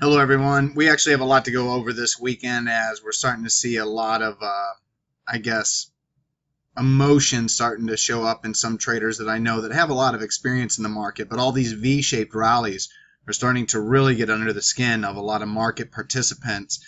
Hello, everyone. We actually have a lot to go over this weekend as we're starting to see a lot of, I guess, emotion starting to show up in some traders that I know that have a lot of experience in the market. But all these V-shaped rallies are starting to really get under the skin of a lot of market participants,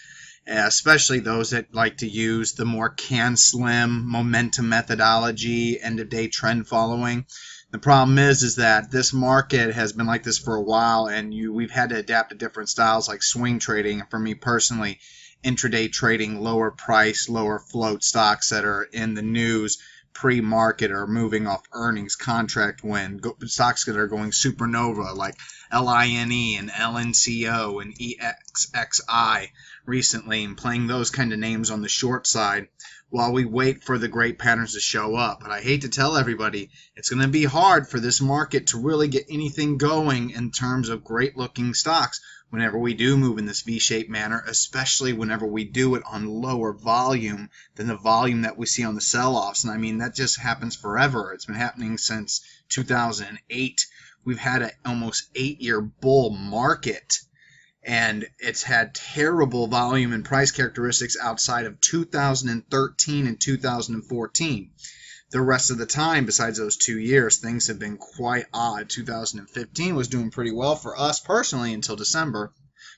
especially those that like to use the more can-slim momentum methodology, end-of-day trend following. The problem is that this market has been like this for a while, and we've had to adapt to different styles like swing trading. For me personally, intraday trading lower price, lower float stocks that are in the news pre-market or moving off earnings contract win stocks that are going supernova like LINE and LNCO and EXXI recently, and playing those kind of names on the short side while we wait for the great patterns to show up. But I hate to tell everybody, it's going to be hard for this market to really get anything going in terms of great looking stocks whenever we do move in this V-shaped manner, especially whenever we do it on lower volume than the volume that we see on the sell-offs. And I mean, that just happens forever. It's been happening since 2008. We've had an almost 8-year bull market, and it's had terrible volume and price characteristics outside of 2013 and 2014. The rest of the time, besides those 2 years, things have been quite odd. 2015 was doing pretty well for us personally until December,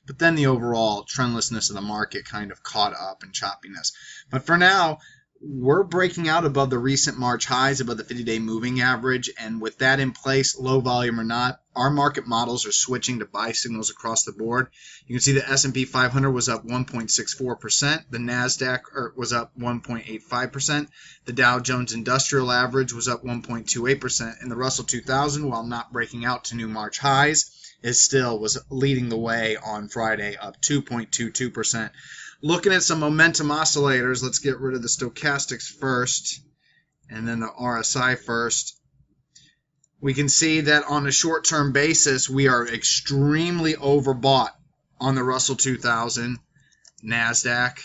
but then the overall trendlessness of the market kind of caught up in choppiness. But for now, we're breaking out above the recent March highs, above the 50-day moving average, and with that in place, low volume or not, our market models are switching to buy signals across the board. You can see the S&P 500 was up 1.64%, the Nasdaq was up 1.85%, the Dow Jones Industrial Average was up 1.28%, and the Russell 2000, while not breaking out to new March highs, was leading the way on Friday, up 2.22%. Looking at some momentum oscillators, let's get rid of the stochastics first and then the RSI first. We can see that on a short-term basis, we are extremely overbought on the Russell 2000, Nasdaq,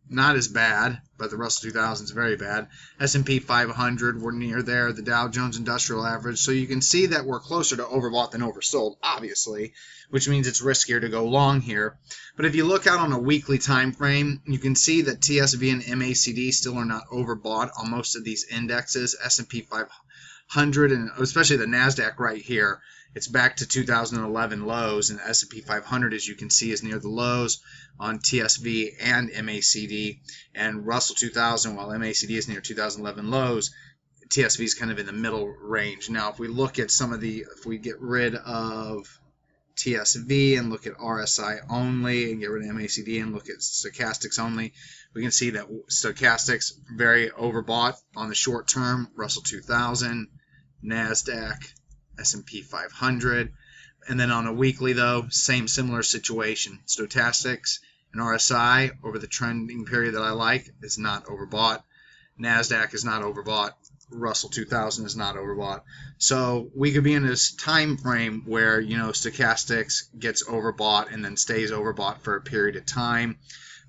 not as bad, but the Russell 2000 is very bad. S&P 500, we're near there, the Dow Jones Industrial Average. So you can see that we're closer to overbought than oversold, obviously, which means it's riskier to go long here. But if you look out on a weekly time frame, you can see that TSV and MACD still are not overbought on most of these indexes. S&P 500 and especially the Nasdaq right here, it's back to 2011 lows, and S&P 500, as you can see, is near the lows on TSV and MACD, and Russell 2000, while MACD is near 2011 lows, TSV is kind of in the middle range. Now, if we look at if we get rid of TSV and look at RSI only and get rid of MACD and look at stochastics only, we can see that stochastics very overbought on the short term, Russell 2000, Nasdaq, S&P 500, and then on a weekly though, similar situation. Stochastics and RSI over the trending period that I like is not overbought. Nasdaq is not overbought. Russell 2000 is not overbought. So we could be in this time frame where, stochastics gets overbought and then stays overbought for a period of time.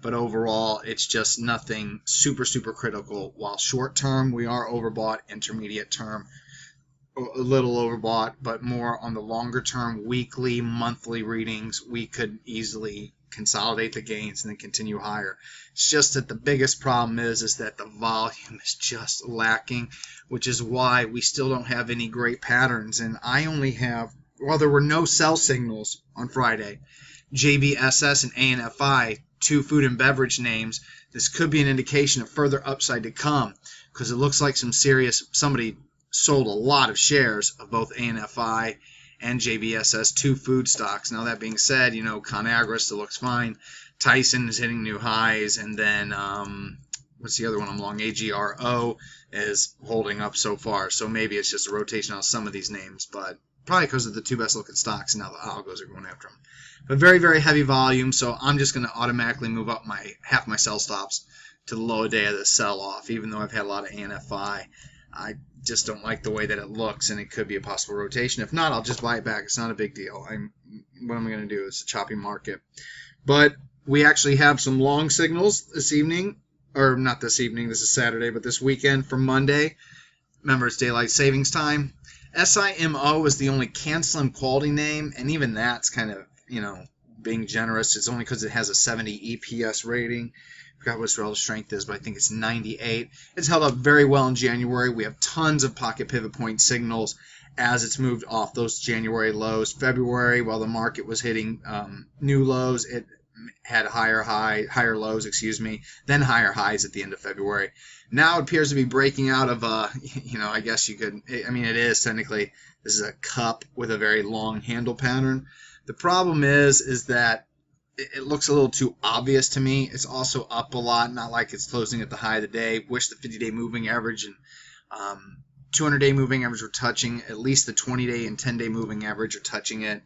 But overall, it's just nothing super, super critical. While short term, we are overbought. Intermediate term, a little overbought, but more on the longer term, weekly, monthly readings, we could easily consolidate the gains and then continue higher. It's just that the biggest problem is that the volume is just lacking, which is why we still don't have any great patterns. And I only have, while there were no sell signals on Friday, JBSS and ANFI, two food and beverage names, this could be an indication of further upside to come, because it looks like somebody sold a lot of shares of both ANFI and JBSS, two food stocks. Now, that being said, ConAgra still looks fine. Tyson is hitting new highs, and then what's the other one I'm long? AGRO is holding up so far. So maybe it's just a rotation on some of these names, but probably because of the two best looking stocks, and now the algos are going after them. But very, very heavy volume, so I'm just going to automatically move up half my sell stops to the low day of the sell-off, even though I've had a lot of ANFI. I just don't like the way that it looks, and it could be a possible rotation. If not, I'll just buy it back. It's not a big deal. What am I going to do? It's a choppy market. But we actually have some long signals this evening, or not this evening, this is Saturday, but this weekend for Monday. Remember, it's daylight savings time. SIMO is the only can-slim quality name, and even that's kind of, being generous. It's only because it has a 70 EPS rating. I forgot what its relative strength is, but I think it's 98. It's held up very well in January. We have tons of pocket pivot point signals as it's moved off those January lows. February, while the market was hitting new lows, it had higher lows, then higher highs at the end of February. Now it appears to be breaking out of, I guess you could, it is technically, this is a cup with a very long handle pattern. The problem is that it looks a little too obvious to me. It's also up a lot, not like it's closing at the high of the day. Wish the 50-day moving average and 200-day moving average were touching. At least the 20-day and 10-day moving average are touching it.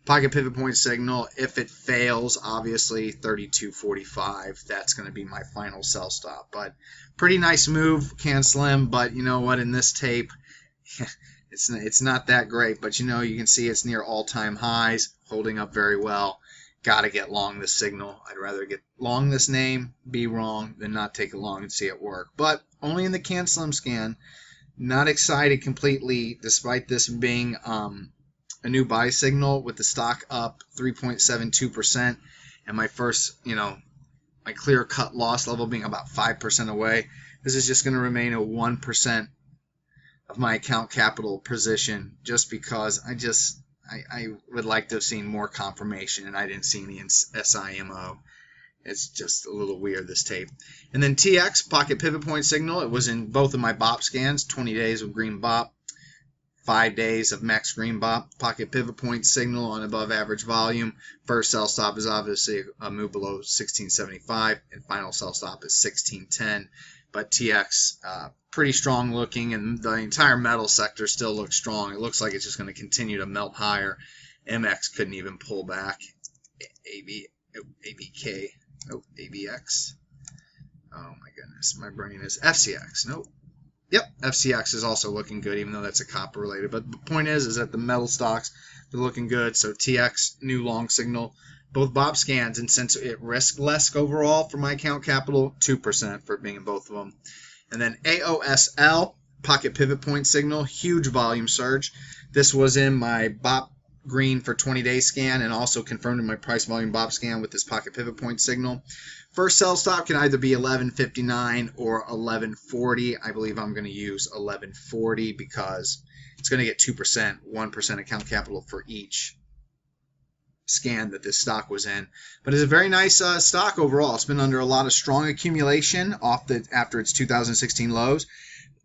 Pocket pivot point signal, if it fails, obviously 32.45. That's going to be my final sell stop. But pretty nice move, Can Slim. But you know what? In this tape, it's not that great. But you can see it's near all-time highs, holding up very well. Got to get long this signal. I'd rather get long this name, be wrong, than not take it long and see it work. But only in the Can Slim scan. Not excited completely, despite this being a new buy signal with the stock up 3.72% and my first, my clear cut loss level being about 5% away. This is just going to remain a 1% of my account capital position just because I would like to have seen more confirmation, and I didn't see any in SIMO. It's just a little weird, this tape. And then TX, pocket pivot point signal. It was in both of my BOP scans, 20 days of green BOP, 5 days of max green BOP. Pocket pivot point signal on above average volume. First sell stop is obviously a move below 1675, and final sell stop is 1610. But TX, pretty strong looking, and the entire metal sector still looks strong. It looks like it's just going to continue to melt higher. MX couldn't even pull back. ABK. Nope, ABX. Oh my goodness, my brain is FCX. Nope. Yep, FCX is also looking good, even though that's a copper related. But the point is that the metal stocks are looking good. So TX, new long signal, both BOP scans, and since it risked less overall for my account capital, 2% for being in both of them. And then AOSL, pocket pivot point signal, huge volume surge. This was in my BOP green for 20-day scan and also confirmed in my price volume BOP scan with this pocket pivot point signal. First sell stop can either be 11.59 or 11.40. I believe I'm going to use 11.40 because it's going to get 2%, 1% account capital for each scan that this stock was in. But it's a very nice stock overall. It's been under a lot of strong accumulation after its 2016 lows.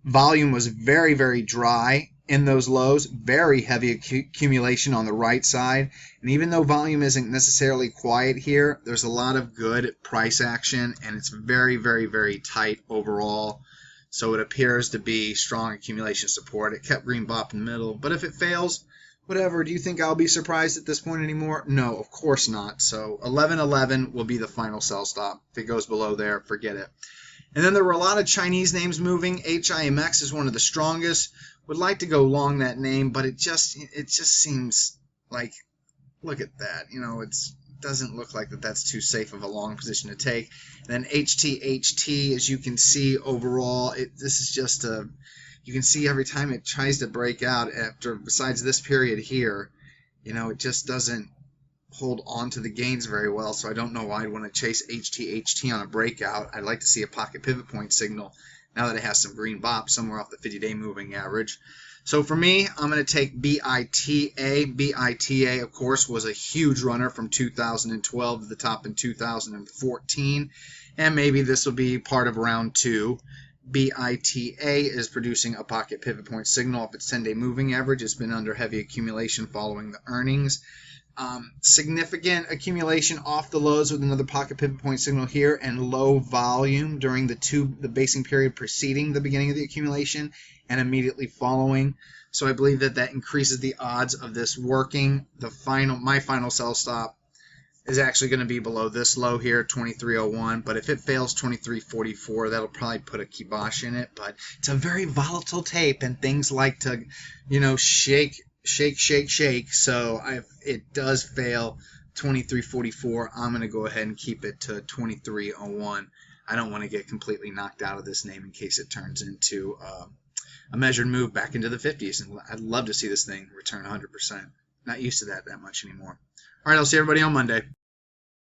Volume was very, very dry in those lows, very heavy accumulation on the right side. And even though volume isn't necessarily quiet here, there's a lot of good price action, and it's very, very, very tight overall. So it appears to be strong accumulation support. It kept green BOP in the middle, but if it fails, whatever. Do you think I'll be surprised at this point anymore? No, of course not. So 11.11 will be the final sell stop. If it goes below there, forget it. And then there were a lot of Chinese names moving. HIMX is one of the strongest. Would like to go long that name, but it just seems like, look at that. It doesn't look like that's too safe of a long position to take. And then HTHT, as you can see overall, this is just you can see every time it tries to break out besides this period here, it just doesn't hold on to the gains very well. So I don't know why I'd want to chase HTHT on a breakout. I'd like to see a pocket pivot point signal now that it has some green BOP somewhere off the 50-day moving average. So for me, I'm going to take BITA. BITA, of course, was a huge runner from 2012 to the top in 2014. And maybe this will be part of round 2. BITA is producing a pocket pivot point signal off its 10-day moving average. It's been under heavy accumulation following the earnings. Significant accumulation off the lows with another pocket pivot point signal here, and low volume during the basing period preceding the beginning of the accumulation and immediately following. So I believe that increases the odds of this working. My final sell stop is actually going to be below this low here, 23.01. But if it fails 23.44, that'll probably put a kibosh in it. But it's a very volatile tape, and things like to, shake. So if it does fail 23.44, I'm going to go ahead and keep it to 23.01. I don't want to get completely knocked out of this name in case it turns into a measured move back into the 50s. And I'd love to see this thing return 100%. Not used to that much anymore. All right, I'll see everybody on Monday.